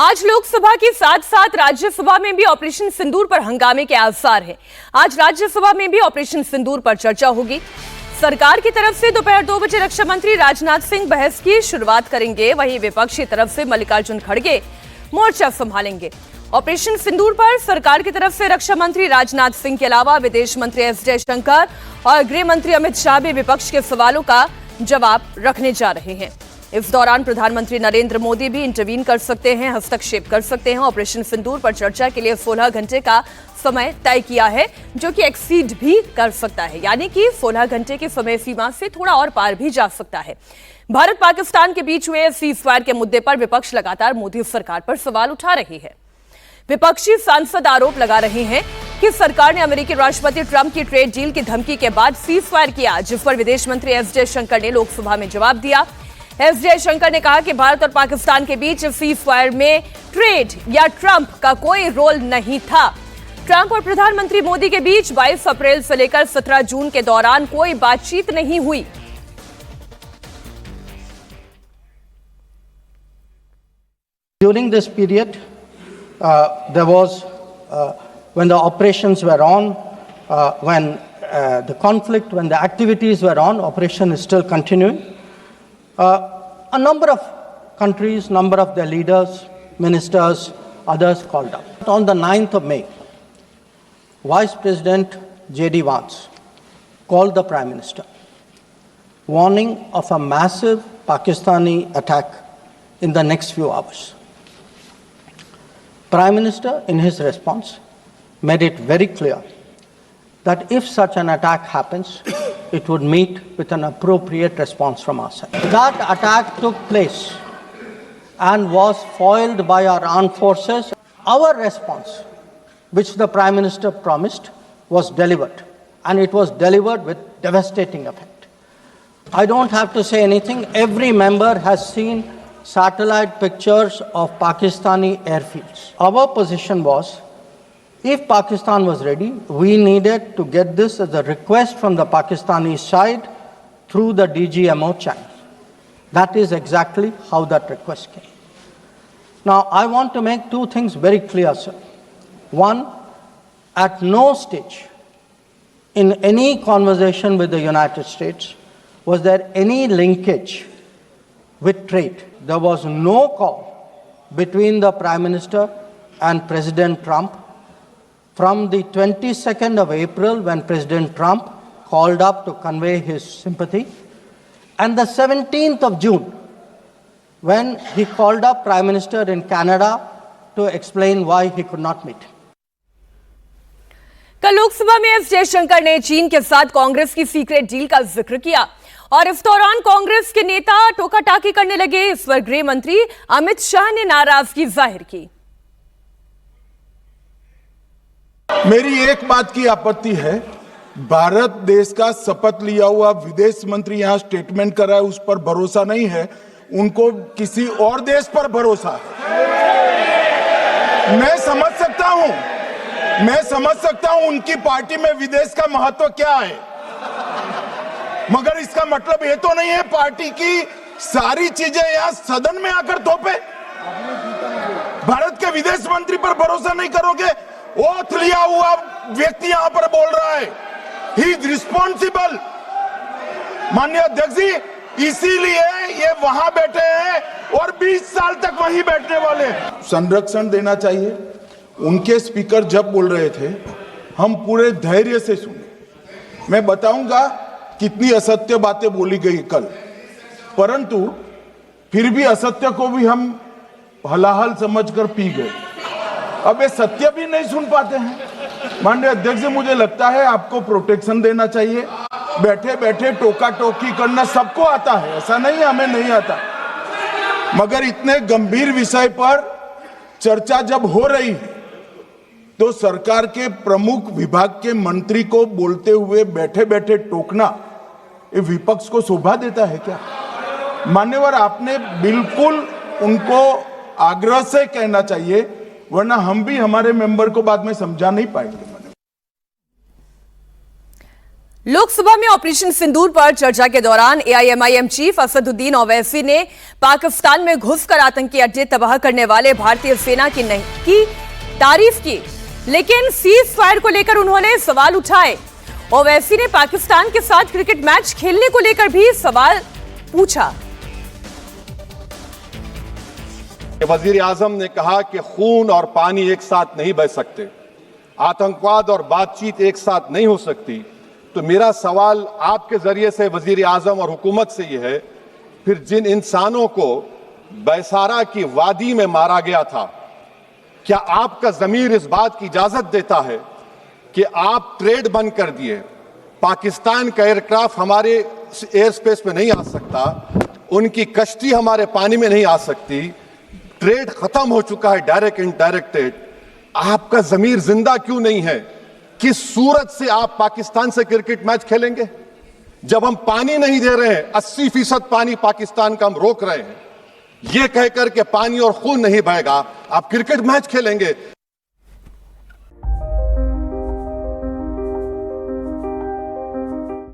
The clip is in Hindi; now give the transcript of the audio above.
आज लोकसभा के साथ साथ राज्यसभा में भी ऑपरेशन सिंदूर पर हंगामे के आसार हैं। आज राज्यसभा में भी ऑपरेशन सिंदूर पर चर्चा होगी। सरकार की तरफ से दोपहर 2 बजे रक्षा मंत्री राजनाथ सिंह बहस की शुरुआत करेंगे, वहीं विपक्ष की तरफ से मल्लिकार्जुन खड़गे मोर्चा संभालेंगे। ऑपरेशन सिंदूर पर सरकार की तरफ से रक्षा मंत्री राजनाथ सिंह के अलावा विदेश मंत्री एस जयशंकर और गृह मंत्री अमित शाह भी विपक्ष के सवालों का जवाब रखने जा रहे हैं। इस दौरान प्रधानमंत्री नरेंद्र मोदी भी इंटरवीन कर सकते हैं, हस्तक्षेप कर सकते हैं। ऑपरेशन सिंदूर पर चर्चा के लिए 16 घंटे का समय तय किया है, जो कि एक्सीड भी कर सकता है, यानी कि 16 घंटे की समय सीमा से थोड़ा और पार भी जा सकता है। भारत पाकिस्तान के बीच हुए सीज़फायर के मुद्दे पर विपक्ष लगातार मोदी सरकार पर सवाल उठा रही है। विपक्षी सांसद आरोप लगा रहे हैं कि सरकार ने अमेरिकी राष्ट्रपति ट्रंप की ट्रेड डील की धमकी के बाद सीज़फायर किया, जिस पर विदेश मंत्री एस जयशंकर ने लोकसभा में जवाब दिया। एस जयशंकर ने कहा कि भारत और पाकिस्तान के बीच सीज़फायर में ट्रेड या ट्रंप का कोई रोल नहीं था। ट्रंप और प्रधानमंत्री मोदी के बीच 22 अप्रैल से लेकर 17 जून के दौरान कोई बातचीत नहीं हुई। During this period, there was, when the operations were on, when the conflict, when the activities were on, operation is still continuing. A number of countries, number of their leaders, ministers, others called up. On the 9th of May, Vice President J.D. Vance called the Prime Minister, warning of a massive Pakistani attack in the next few hours. Prime Minister, in his response, made it very clear that if such an attack happens, it would meet with an appropriate response from our side. That attack took place and was foiled by our armed forces. Our response, which the Prime Minister promised, was delivered, and it was delivered with devastating effect. I don't have to say anything. Every member has seen satellite pictures of Pakistani airfields. Our position was, if Pakistan was ready, we needed to get this as a request from the Pakistani side through the DGMO channel. That is exactly how that request came. Now, I want to make two things very clear, sir. One, at no stage in any conversation with the United States was there any linkage with trade. There was no call between the Prime Minister and President Trump from the 22nd of April, when President Trump called up to convey his sympathy, and the 17th of June, when he called up Prime Minister in Canada to explain why he could not meet. कल लोकसभा में एस जयशंकर ने चीन के साथ कांग्रेस की सीक्रेट डील का जिक्र किया और इस दौरान कांग्रेस के नेता टोका-टाकी करने लगे। इस पर गृह मंत्री अमित शाह ने नाराजगी जाहिर की। मेरी एक बात की आपत्ति है, भारत देश का शपथ लिया हुआ विदेश मंत्री यहां स्टेटमेंट कर रहा है, उस पर भरोसा नहीं है, उनको किसी और देश पर भरोसा है। मैं समझ सकता हूं उनकी पार्टी में विदेश का महत्व क्या है, मगर इसका मतलब ये तो नहीं है पार्टी की सारी चीजें यहां सदन में आकर थोपे। भारत के विदेश मंत्री पर भरोसा नहीं करोगे? ओथ लिया हुआ व्यक्ति यहां पर बोल रहा है, ही इज रिस्पॉन्सिबल। माननीय अध्यक्ष जी, इसीलिए ये वहां बैठे हैं और 20 साल तक वहीं बैठने वाले हैं। संरक्षण देना चाहिए। उनके स्पीकर जब बोल रहे थे, हम पूरे धैर्य से सुने। मैं बताऊंगा कितनी असत्य बातें बोली गई कल, परंतु फिर भी असत्य को भी हम हलाहल समझकर पी गए। अब ये सत्य भी नहीं सुन पाते हैं। माननीय अध्यक्ष जी, मुझे लगता है आपको प्रोटेक्शन देना चाहिए। बैठे बैठे टोका टोकी करना सबको आता है, ऐसा नहीं हमें नहीं आता, मगर इतने गंभीर विषय पर चर्चा जब हो रही है तो सरकार के प्रमुख विभाग के मंत्री को बोलते हुए बैठे बैठे टोकना ये विपक्ष को शोभा देता है क्या? मान्यवर, आपने बिल्कुल उनको आग्रह से कहना चाहिए, वरना हम भी हमारे मेंबर को बाद में समझा नहीं पाएंगे। लोकसभा में ऑपरेशन सिंदूर पर चर्चा के दौरान एआईएमआईएम चीफ असदुद्दीन ओवैसी ने पाकिस्तान में घुसकर आतंकी अड्डे तबाह करने वाले भारतीय सेना की तारीफ की, लेकिन सीज फायर को लेकर उन्होंने सवाल उठाए। ओवैसी ने पाकिस्तान के साथ क्रिकेट मैच खेलने को लेकर भी सवाल पूछा। वजीर आजम ने कहा कि खून और पानी एक साथ नहीं बह सकते, आतंकवाद और बातचीत एक साथ नहीं हो सकती। तो मेरा सवाल आपके जरिए से वजीर आजम और हुकूमत से यह है, फिर जिन इंसानों को बैसारा की वादी में मारा गया था, क्या आपका जमीर इस बात की इजाजत देता है कि आप ट्रेड बंद कर दिए, पाकिस्तान का एयरक्राफ्ट हमारे एयर स्पेस में नहीं आ सकता, उनकी कश्ती हमारे पानी में नहीं आ सकती, ट्रेड खत्म हो चुका है डायरेक्ट इनडायरेक्टेड, आपका जमीर जिंदा क्यों नहीं है? किस सूरत से आप पाकिस्तान से क्रिकेट मैच खेलेंगे जब हम पानी नहीं दे रहे हैं? 80% पानी पाकिस्तान का हम रोक रहे हैं। यह कहकर के पानी और खून नहीं बहेगा, आप क्रिकेट मैच खेलेंगे।